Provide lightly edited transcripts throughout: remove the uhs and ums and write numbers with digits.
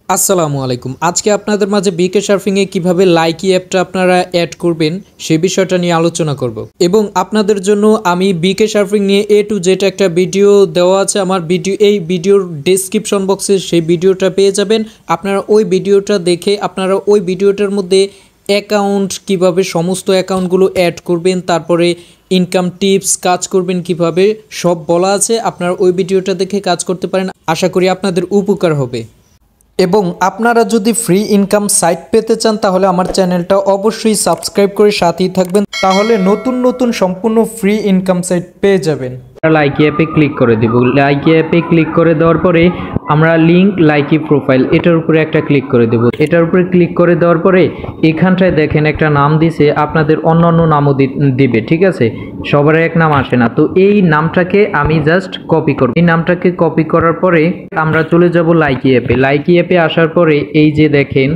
আসসালামু আলাইকুম। আজকে আপনাদের মাঝে vkserfing এ কিভাবে লাইকি অ্যাপটা আপনারা অ্যাড করবেন সেই বিষয়টা নিয়ে আলোচনা করব এবং আপনাদের জন্য আমি vkserfing নিয়ে A to Z একটা ভিডিও দেওয়া আছে আমার এই ভিডিওর ডেসক্রিপশন বক্সে সেই ভিডিওটা পেয়ে যাবেন। আপনারা ওই ভিডিওটা দেখে আপনারা ওই ভিডিওটার মধ্যে অ্যাকাউন্ট কিভাবে সমস্ত অ্যাকাউন্টগুলো অ্যাড করবেন, তারপরে ইনকাম টিপস কাজ করবেন কিভাবে সব বলা আছে। আপনারা ওই ভিডিওটা দেখে কাজ করতে পারেন, আশা করি আপনাদের উপকার হবে। এবং আপনারা যদি ফ্রি ইনকাম সাইট পেতে চান তাহলে আমার চ্যানেলটা অবশ্যই সাবস্ক্রাইব করে সাথেই থাকবেন, তাহলে নতুন নতুন সম্পূর্ণ ফ্রি ইনকাম সাইট পেয়ে যাবেন। লাইকি অ্যাপে ক্লিক করে দেব। লাইকি অ্যাপে ক্লিক করে দেওয়ার পরে আমরা লিঙ্ক লাইকি প্রোফাইল এটার উপরে একটা ক্লিক করে দেব। এটার উপরে ক্লিক করে দেওয়ার পরে এখানটায় দেখেন একটা নাম দিছে, আপনাদের অন্য অন্য নামও দিবে, ঠিক আছে? সবার এক নাম আসে না, তো এই নামটাকে আমি জাস্ট কপি করব। এই নামটাকে কপি করার পরে আমরা চলে যাব লাইকি অ্যাপে। লাইকি অ্যাপে আসার পরে এই যে দেখেন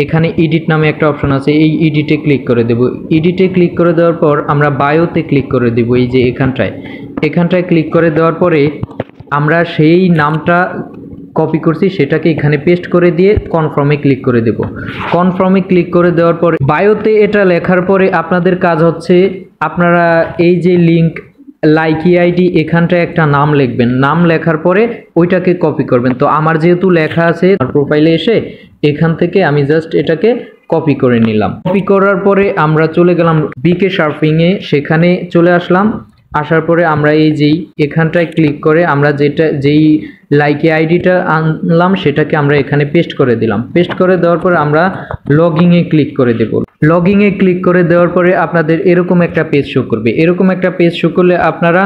এখানে এডিট নামে একটা অপশন আছে, এই এডিটে ক্লিক করে দেব। এডিটে ক্লিক করে দেওয়ার পর আমরা বায়োতে ক্লিক করে দেব। এই যে এখানটায় ক্লিক করে দেওয়ার পরে আমরা সেই নামটা কপি করছি সেটাকে এখানে পেস্ট করে দিয়ে কনফার্মে ক্লিক করে দেব। কনফার্মে ক্লিক করে দেওয়ার পরে বায়োতে এটা লেখার পরে আপনাদের কাজ হচ্ছে আপনারা এই যে লিঙ্ক লাইকি আইডি এখানটায় একটা নাম লিখবেন। নাম লেখার পরে ওইটাকে কপি করবেন। তো আমার যেহেতু লেখা আছে প্রোফাইলে এসে এখান থেকে আমি জাস্ট এটাকে কপি করে নিলাম। কপি করার পরে আমরা চলে গেলাম vkserfing এ, সেখানে চলে আসলাম। আসার পরে আমরা এই যেই এখানটায় ক্লিক করে আমরা যেই লাইকি আইডিটা আনলাম সেটাকে আমরা এখানে পেস্ট করে দিলাম। পেস্ট করে দেওয়ার পরে আমরা লগইনে ক্লিক করে দেব। লগইনে ক্লিক করে দেওয়ার পরে আপনাদের এরকম একটা পেজ শো করবে। এরকম একটা পেজ শো করলে আপনারা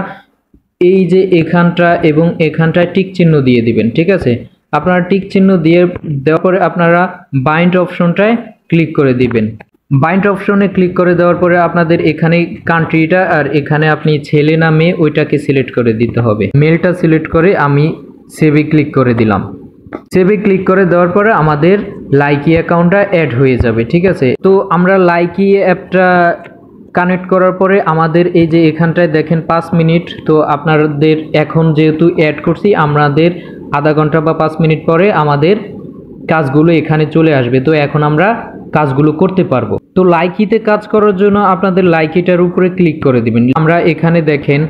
এই যে এখানটা এবং এখানটায় টিক চিহ্ন দিয়ে দিবেন, ঠিক আছে? আপনারা টিক চিহ্ন দিয়ে দেওয়ার পরে আপনারা বাইন্ড অপশনটায় ক্লিক করে দিবেন। বাইন্ড অপশনে ক্লিক করে দেওয়ার পরে আপনাদের এখানে কান্ট্রিটা আর এখানে আপনি ছেলে না মেয়ে ওইটাকে সিলেক্ট করে দিতে হবে। মেলটা সিলেক্ট করে আমি সেভে ক্লিক করে দিলাম। সেভে ক্লিক করে দেওয়ার পরে আমাদের লাইকি অ্যাকাউন্টটা অ্যাড হয়ে যাবে, ঠিক আছে? তো আমরা লাইকি অ্যাপটা কানেক্ট করার পরে আমাদের এই যে এখানটায় দেখেন 5 মিনিট, তো আপনাদের এখন যেহেতু অ্যাড করছি আমাদের আধা ঘন্টা বা 5 মিনিট পরে আমাদের কাজগুলো এখানে চলে আসবে। তো এখন আমরা কাজগুলো করতে পারবো। তো লাইকিতে কাজ করার জন্য আপনাদের লাইকিটার উপরে ক্লিক করে দিবেন। আমরা এখানে দেখেন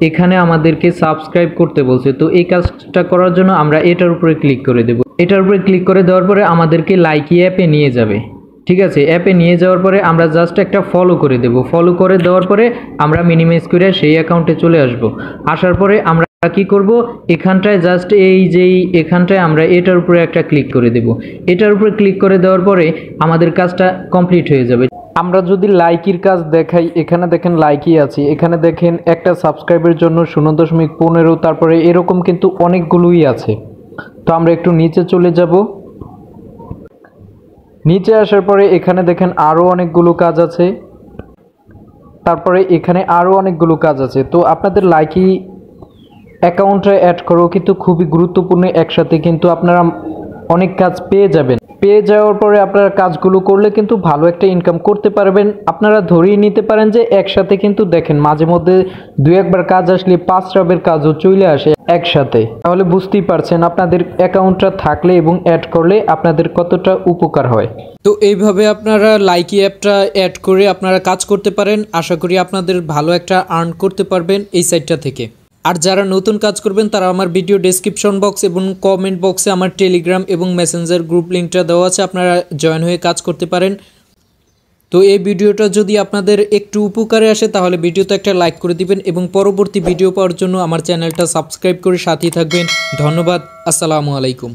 এখানে আমাদেরকে সাবস্ক্রাইব করতে বলছে, তো এই কাজটা করার জন্য আমরা এটার উপরে ক্লিক করে দেব। এটার উপরে ক্লিক করে দেওয়ার পরে আমাদেরকে লাইকি অ্যাপে নিয়ে যাবে, ঠিক আছে? অ্যাপে নিয়ে যাওয়ার পরে আমরা জাস্ট একটা ফলো করে দেব। ফলো করে দেওয়ার পরে আমরা মিনিমাইজ করে সেই অ্যাকাউন্টে চলে আসব। আসার পরে আমরা কি করব, এখানটায় জাস্ট এই যেই এখানটায় আমরা এটার উপরে একটা ক্লিক করে দেব। এটার উপরে ক্লিক করে দেওয়ার পরে আমাদের কাজটা কমপ্লিট হয়ে যাবে। আমরা যদি লাইকির কাজ দেখাই, এখানে দেখেন লাইকি আছে, এখানে দেখেন একটা সাবস্ক্রাইবের জন্য 0.15, তারপরে এরকম কিন্তু অনেকগুলোই আছে। তো আমরা একটু নিচে চলে যাব। নিচে আসার পরে এখানে দেখেন আরও অনেকগুলো কাজ আছে, তারপরে এখানে আরও অনেকগুলো কাজ আছে। তো আপনাদের লাইকি অ্যাকাউন্টে অ্যাড করো কিন্তু খুবই গুরুত্বপূর্ণ, একসাথে কিন্তু আপনারা অনেক কাজ পেয়ে যাবেন। পেয়ে যাওয়ার পরে আপনারা কাজগুলো করলে কিন্তু ভালো একটা ইনকাম করতে পারবেন। আপনারা ধরেই নিতে পারেন যে একসাথে কিন্তু দেখেন মাঝে মধ্যে 2-1বার কাজ আসলে 5 রাবের কাজও চলে আসে একসাথে। তাহলে বুঝতেই পারছেন আপনাদের অ্যাকাউন্টটা থাকলে এবং অ্যাড করলে আপনাদের কতটা উপকার হয়। তো এইভাবে আপনারা লাইকি অ্যাপটা অ্যাড করে আপনারা কাজ করতে পারেন। আশা করি আপনাদের ভালো একটা আর্ন করতে পারবেন এই সাইটটা থেকে। আর যারা নতুন কাজ করবেন তারা আমার ভিডিও ডেসক্রিপশন বক্স এবং কমেন্ট বক্সে আমার টেলিগ্রাম এবং মেসেঞ্জার গ্রুপ লিঙ্কটা দেওয়া আছে, আপনারা জয়েন হয়ে কাজ করতে পারেন। তো এই ভিডিওটা যদি আপনাদের একটু উপকারে আসে তাহলে ভিডিওতে একটা লাইক করে দিবেন এবং পরবর্তী ভিডিও পাওয়ার জন্য আমার চ্যানেলটা সাবস্ক্রাইব করে সাথেই থাকবেন। ধন্যবাদ। আসসালামু আলাইকুম।